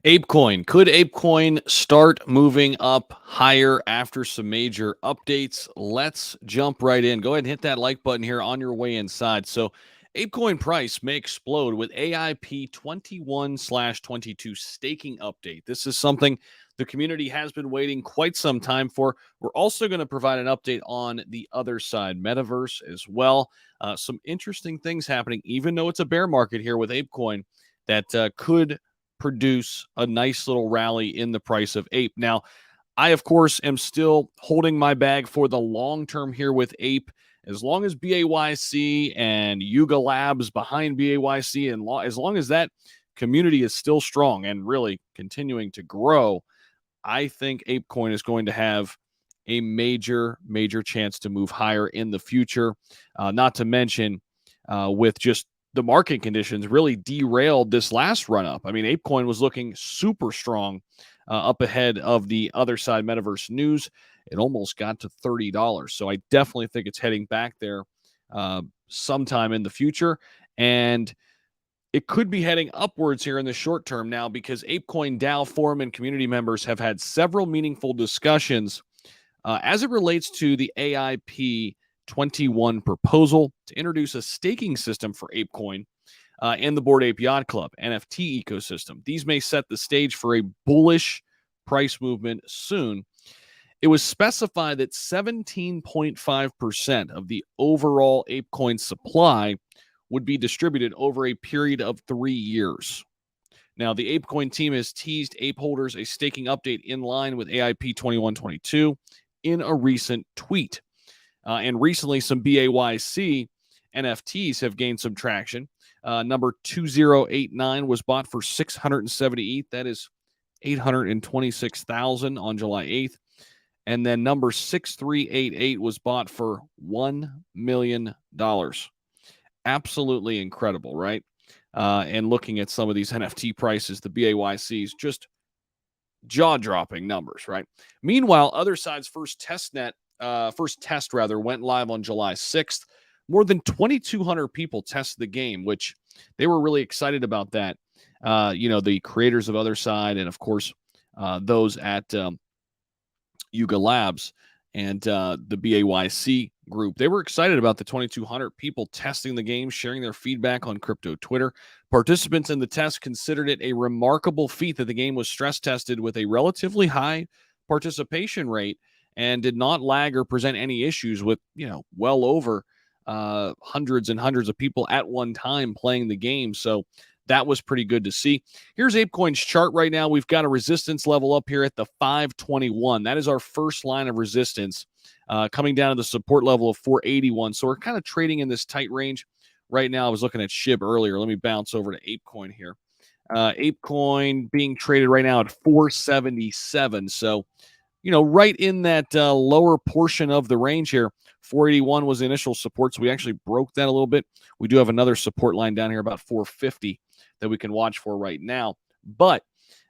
Ape Coin. Could Ape Coin start moving up higher after some major updates? Let's jump right in. Go ahead and hit that like button here on your way inside. So, Ape Coin price may explode with AIP 21/22 staking update. This is something the community has been waiting quite some time for. We're also going to provide an update on the other side metaverse as well. Some interesting things happening, even though it's a bear market here with Ape Coin that could produce a nice little rally in the price of Ape. Now, I, of course, am still holding my bag for the long term here with Ape. As long as BAYC and Yuga Labs behind BAYC, and as long as that community is still strong and really continuing to grow, I think ApeCoin is going to have a major chance to move higher in the future. Not to mention, with just the market conditions really derailed this last run up. I mean, ApeCoin was looking super strong up ahead of the other side metaverse news. It almost got to $30. So I definitely think it's heading back there sometime in the future. And it could be heading upwards here in the short term now because ApeCoin DAO forum and community members have had several meaningful discussions as it relates to the AIP 21 proposal to introduce a staking system for ApeCoin and the Bored Ape Yacht Club NFT ecosystem. These may set the stage for a bullish price movement soon. It was specified that 17.5% of the overall ApeCoin supply would be distributed over a period of 3 years. Now, the ApeCoin team has teased ape holders a staking update in line with AIP 2122 in a recent tweet. And recently, some BAYC NFTs have gained some traction. Number 2089 was bought for 670 ETH. That is 826,000 on July 8th. And then number 6388 was bought for $1 million. Absolutely incredible, right? And looking at some of these NFT prices, the BAYCs, just jaw-dropping numbers, right? Meanwhile, OTHERSIDE's first test went live on July 6th. More than 2,200 people tested the game, which they were really excited about that. The creators of OTHERSIDE and, of course, those at Yuga Labs and the BAYC group. They were excited about the 2,200 people testing the game, sharing their feedback on crypto Twitter. Participants in the test considered it a remarkable feat that the game was stress tested with a relatively high participation rate and did not lag or present any issues with, well over hundreds and hundreds of people at one time playing the game. So that was pretty good to see. Here's ApeCoin's chart right now. We've got a resistance level up here at the 521. That is our first line of resistance coming down to the support level of 481. So we're kind of trading in this tight range right now. I was looking at SHIB earlier. Let me bounce over to ApeCoin here. ApeCoin being traded right now at 477. So, right in that lower portion of the range here. 481 was the initial support, so we actually broke that a little bit. We do have another support line down here about 450 that we can watch for right now. But,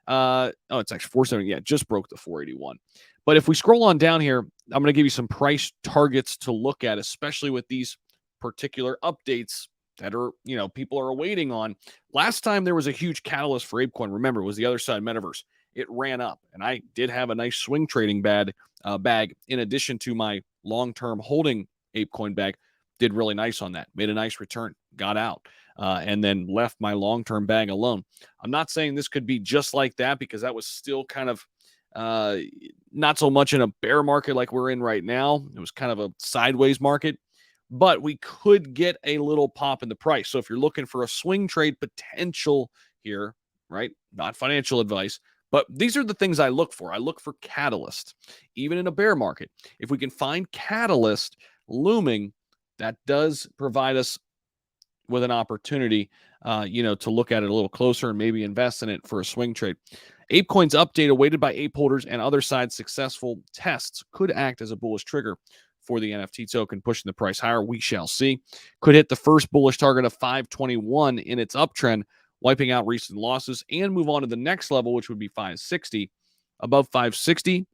it's actually 470. Yeah, just broke the 481. But if we scroll on down here, I'm going to give you some price targets to look at, especially with these particular updates that are, people are waiting on. Last time there was a huge catalyst for ApeCoin, remember, it was the other side metaverse. It ran up, and I did have a nice swing trading bag in addition to my long-term holding ApeCoin bag. Did really nice on that, made a nice return, got out, and then left my long-term bag alone. I'm not saying this could be just like that because that was still kind of not so much in a bear market like we're in right now. It was kind of a sideways market, but we could get a little pop in the price. So if you're looking for a swing trade potential here, right, not financial advice, but these are the things I look for. I look for catalyst, even in a bear market. If we can find catalyst looming, that does provide us with an opportunity, to look at it a little closer and maybe invest in it for a swing trade. ApeCoin's update, awaited by ape holders and OTHERSIDE successful tests, could act as a bullish trigger for the NFT token, pushing the price higher. We shall see. Could hit the first bullish target of 521 in its uptrend, wiping out recent losses, and move on to the next level, which would be 560. Above 560,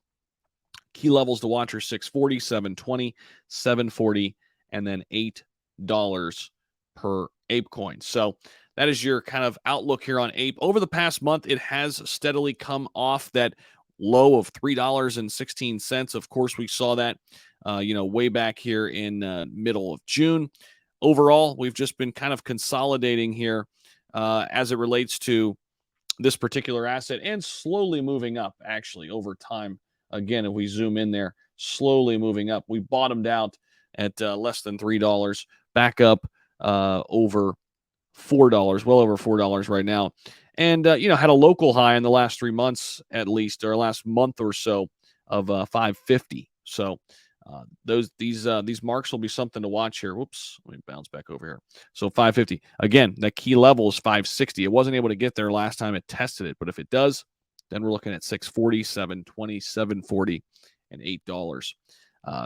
key levels to watch are 640, 720, 740, and then $8 per ApeCoin. So that is your kind of outlook here on Ape. Over the past month, it has steadily come off that low of $3.16. Of course, we saw that, way back here in middle of June. Overall, we've just been kind of consolidating here as it relates to this particular asset and slowly moving up, actually, over time. Again, if we zoom in there, slowly moving up. We bottomed out at less than $3, back up over $4, well over $4 right now. And, had a local high in the last 3 months, at least, or last month or so, of 550. So these marks will be something to watch here. Whoops, let me bounce back over here. So 550 again. That key level is 560. It wasn't able to get there last time it tested it, but if it does, then we're looking at 640, 720, 740, and $8.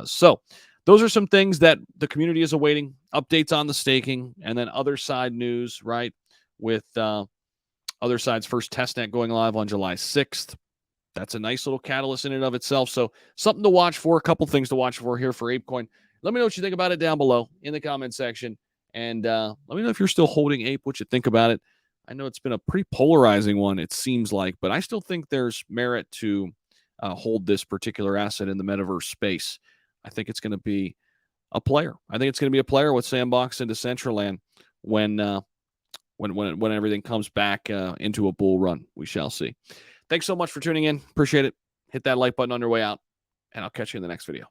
So those are some things that the community is awaiting. Updates on the staking, and then Otherside news, right? With Otherside's first testnet going live on July 6th. That's a nice little catalyst in and of itself. So something to watch for, a couple things to watch for here for ApeCoin. Let me know what you think about it down below in the comment section. And let me know if you're still holding Ape, what you think about it. I know it's been a pretty polarizing one, it seems like, but I still think there's merit to hold this particular asset in the metaverse space. I think it's going to be a player. I think it's going to be a player with Sandbox and Decentraland when everything comes back into a bull run. We shall see. Thanks so much for tuning in. Appreciate it. Hit that like button on your way out, and I'll catch you in the next video.